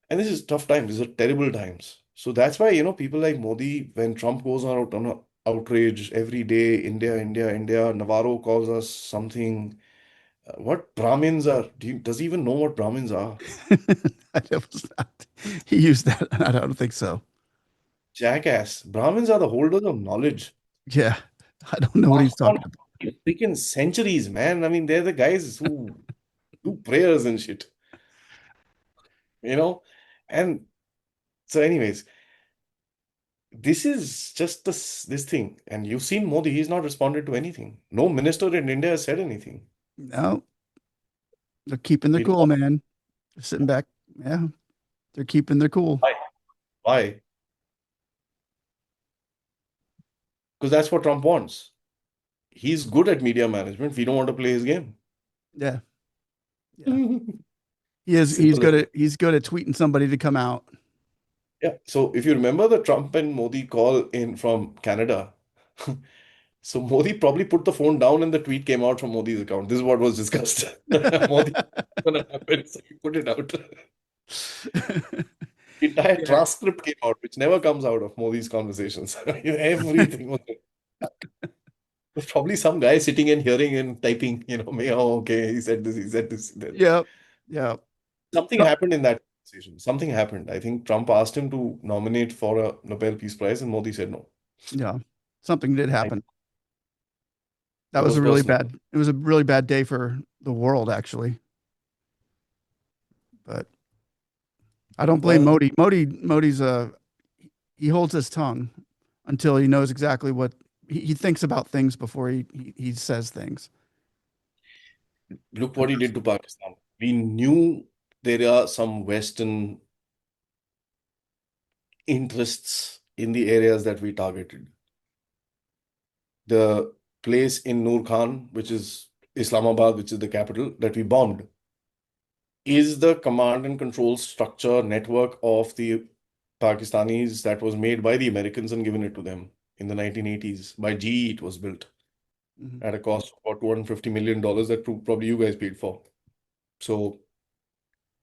And this is tough times. These are terrible times. So that's why, people like Modi, when Trump goes out on a outrage every day, India, India, India, Navarro calls us something. What Brahmins are? Does he even know what Brahmins are? That was not, he used that. I don't think so. Jackass. Brahmins are the holders of knowledge. Yeah. I don't know what he's Passed on talking about. freaking centuries, man. I mean, they're the guys who do prayers and shit, you know? And so, anyways, this is just this thing. And you've seen Modi, he's not responded to anything. No minister in India has said anything. No, they're keeping their We cool, don't. man. They're sitting back. Yeah, they're keeping their cool. Why? Why? Because that's what Trump wants. He's good at media management. We don't want to play his game. Yeah, yeah. He is. Simple as He's good at tweeting somebody to come out. yeah. So if you remember the Trump and Modi call in from Canada, so Modi probably put the phone down and the tweet came out from Modi's account. This is what was discussed. Modi gonna happen, so he put it out. The entire Yeah. transcript came out, which never comes out of Modi's conversations. Everything was there's probably some guy sitting and hearing and typing, oh, okay, he said this, he said this. Then Yep. Yep. something happened in that conversation. Something happened. I think Trump asked him to nominate for a Nobel Peace Prize, and Modi said no. Yeah. Something did I, happen. That that was was a really personal. bad. It was a really bad day for the world, actually. But I don't blame Well, Modi. Modi's he holds his tongue until he knows exactly what he thinks about things before he says things. look And what he did to Pakistan. We knew there are some Western interests in the areas that we targeted. The place in Noor Khan, which is Islamabad, which is the capital, that we bombed, is the command and control structure network of the Pakistanis that was made by the Americans and given it to them in the 1980s. By GE, it was built Mhm. at a cost of about $250 million that probably you guys paid for. So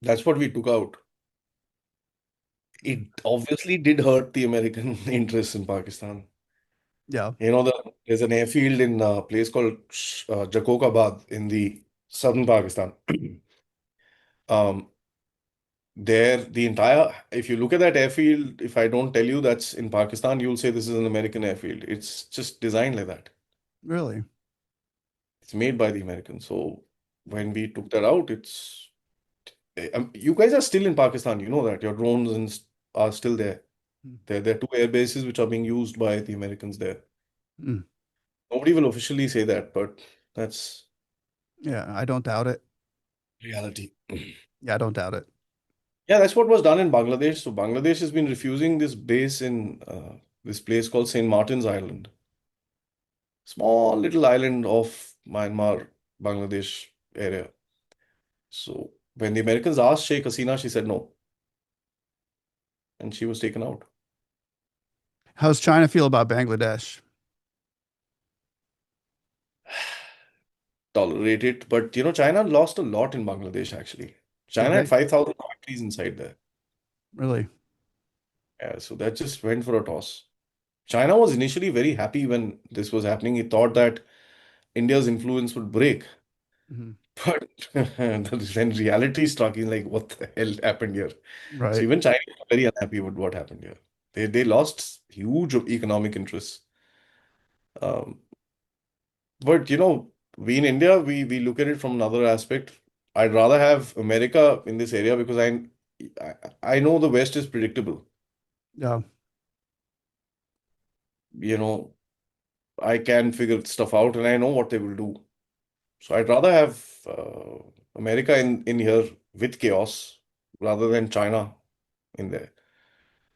that's what we took out. Mhm. It obviously did hurt the American interests in Pakistan. Yeah, There's an airfield in a place called Jakokabad in the southern Pakistan. Um, There, if you look at that airfield, if I don't tell you that's in Pakistan, you'll say this is an American airfield. It's just designed like that. really. It's made by the Americans. So when we took that out, you guys are still in Pakistan. You know that your drones are still there. Mm. There are two air bases which are being used by the Americans there. Mm. Nobody will officially say that, but that's Yeah, I don't doubt it. reality. Yeah, I don't doubt it. Yeah, that's what was done in Bangladesh. So Bangladesh has been refusing this base in this place called St. Martin's Island. Small little island of Myanmar, Bangladesh area. So when the Americans asked Sheikh Hasina, she said no, and she was taken out. How's China feel about Bangladesh? Tolerate it, but China lost a lot in Bangladesh actually. Did China had they? 5,000 factories inside there. Really? Yeah, so that just went for a toss. China was initially very happy when this was happening. He thought that India's influence would break. Mhm. But then reality struck. He's like, what the hell happened here? So Right. even China is very unhappy with what happened here. They lost huge economic interests. Um, but we in India, we look at it from another aspect. I'd rather have America in this area because I know the West is predictable. Yeah. You know, I can figure stuff out and I know what they will do. So I'd rather have America in here with chaos rather than China in there.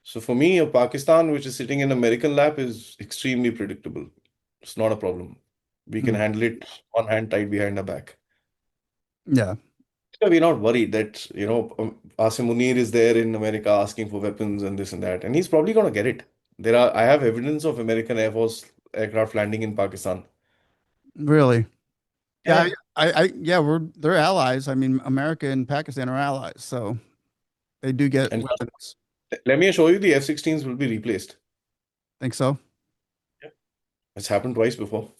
So for me, a Pakistan which is sitting in American lap is extremely predictable. It's not a problem. We can Mm. handle it one hand tied behind our back. Yeah. So we're not worried that, Asim Munir is there in America asking for weapons and this and that. And he's probably going to get it. I have evidence of American Air Force aircraft landing in Pakistan. Really? Yeah, Yeah. yeah. Yeah, they're allies. I mean, America and Pakistan are allies. So, They do get And weapons. let me assure you, the F-16s will be replaced. Think so? Yep. It's happened twice before.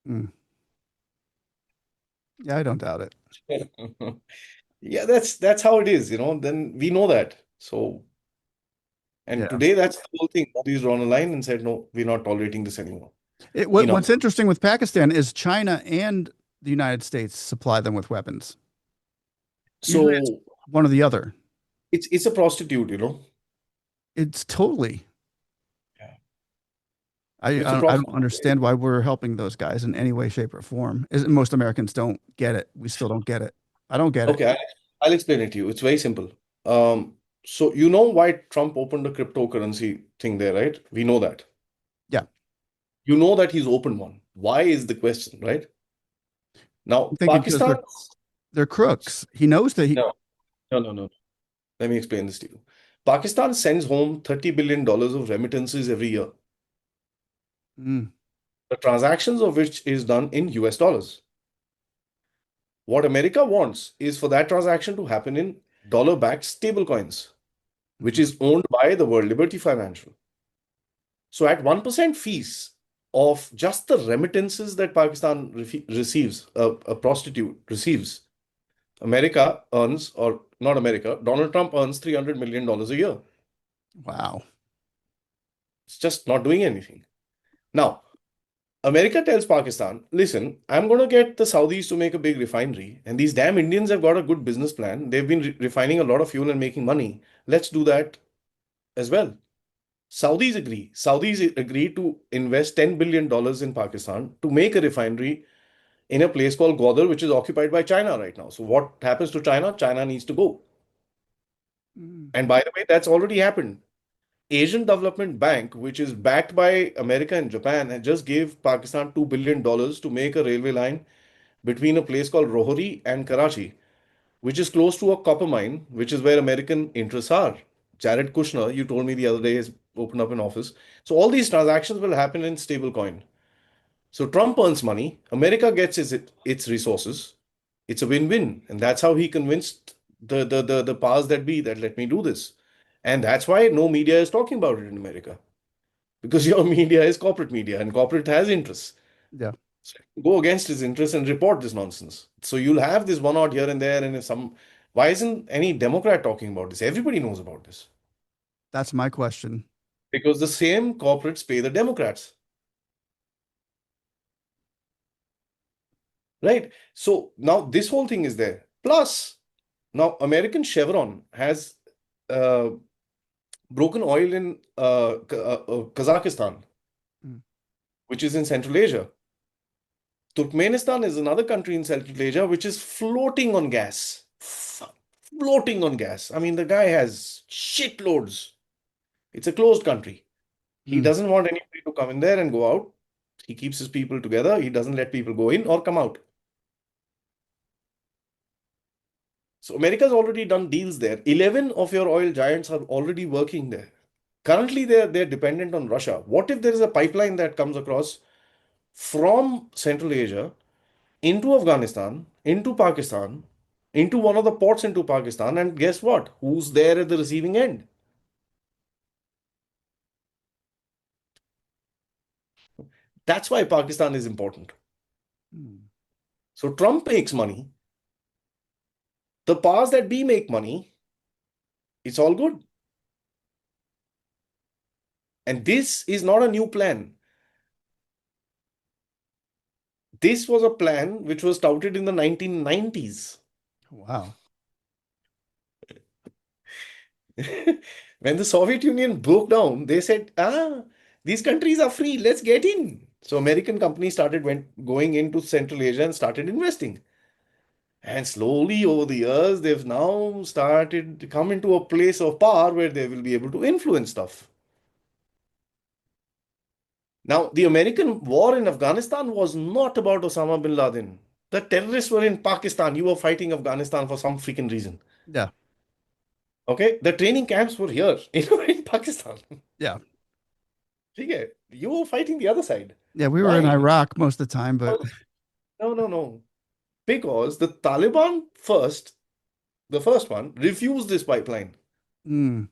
Mm. Yeah, I don't doubt it. Yeah, that's how it is, Then we know that. So, and Yeah. today that's the whole thing. Modi's drawn a line and said, no, we're not tolerating this anymore. What's Enough. interesting with Pakistan is China and the United States supply them with weapons. Usually it's So one or the other. it's a prostitute. It's totally. Yeah. I, It's I a don't I prostitute. don't understand why we're helping those guys in any way, shape, or form. Most Americans don't get it. We still don't get it. I don't get it. Okay, I'll explain it to you. It's very simple. So you know why Trump opened a cryptocurrency thing there, right? We know that. Yeah. You know that he's opened one. Why is the question, right? I'm Now, thinking because Pakistan. they're crooks. He knows that he No, no, no, no. Let me explain this to you. Pakistan sends home $30 billion of remittances every year. mm, The transactions of which is done in US dollars. What America wants is for that transaction to happen in dollar-backed stablecoins, which mhm. is owned by the World Liberty Financial. So at 1% fees of just the remittances that Pakistan receives, a prostitute receives, America earns, or not America, Donald Trump earns $300 million a year. Wow. It's just not doing anything. Now, America tells Pakistan, listen, I'm going to get the Saudis to make a big refinery, and these damn Indians have got a good business plan. They've been refining a lot of fuel and making money. Let's do that as well. Saudis agree. Saudis agree to invest $10 billion in Pakistan to make a refinery in a place called Gwadar, which is occupied by China right now. So, what happens to China? China needs to go. Mm, And by the way, that's already happened. Asian Development Bank, which is backed by America and Japan, had just gave Pakistan $2 billion to make a railway line between a place called Rohri and Karachi, which is close to a copper mine, which is where American interests are. Jared Kushner, you told me the other day, has opened up an office. So all these transactions will happen in stablecoin. So Trump earns money, America gets its resources. It's a win-win, and that's how he convinced the powers that be that let me do this. And that's why no media is talking about it in America, because your media is corporate media, and corporate has interests. yeah, So go against his interests and report this nonsense. So you'll have this one odd here and there, and if some, why isn't any Democrat talking about this? Everybody knows about this that's my question. because the same corporates pay the Democrats, right? So now this whole thing is there. Plus, now American Chevron has uh, broken oil in Kazakhstan, Mm, which is in Central Asia. Turkmenistan is another country in Central Asia which is floating on gas. Floating on gas. I mean, the guy has shitloads. It's a closed country. He mm. doesn't want anybody to come in there and go out. He keeps his people together. He doesn't let people go in or come out. So America's already done deals there. 11 of your oil giants are already working there. Currently, they're dependent on Russia. What if there is a pipeline that comes across from Central Asia into Afghanistan, into Pakistan, into one of the ports into Pakistan, and guess what? Who's there at the receiving end? That's why Pakistan is important. Mm. So Trump makes money. The powers that be make money. It's all good. And this is not a new plan. This was a plan which was touted in the 1990s. Wow. When the Soviet Union broke down, they said, these countries are free, let's get in. So American companies started going into Central Asia and started investing. And slowly over the years, they've now started to come into a place of power where they will be able to influence stuff. Now, the American war in Afghanistan was not about Osama bin Laden. The terrorists were in Pakistan. You were fighting Afghanistan for some freaking reason. Yeah. Okay? The training camps were here, in Pakistan. Yeah. Okay? You were fighting the other side. Yeah. We were in Why? Iraq most of the time, but No, no, no. Because the Taliban first, the first one, refused this pipeline. Mm.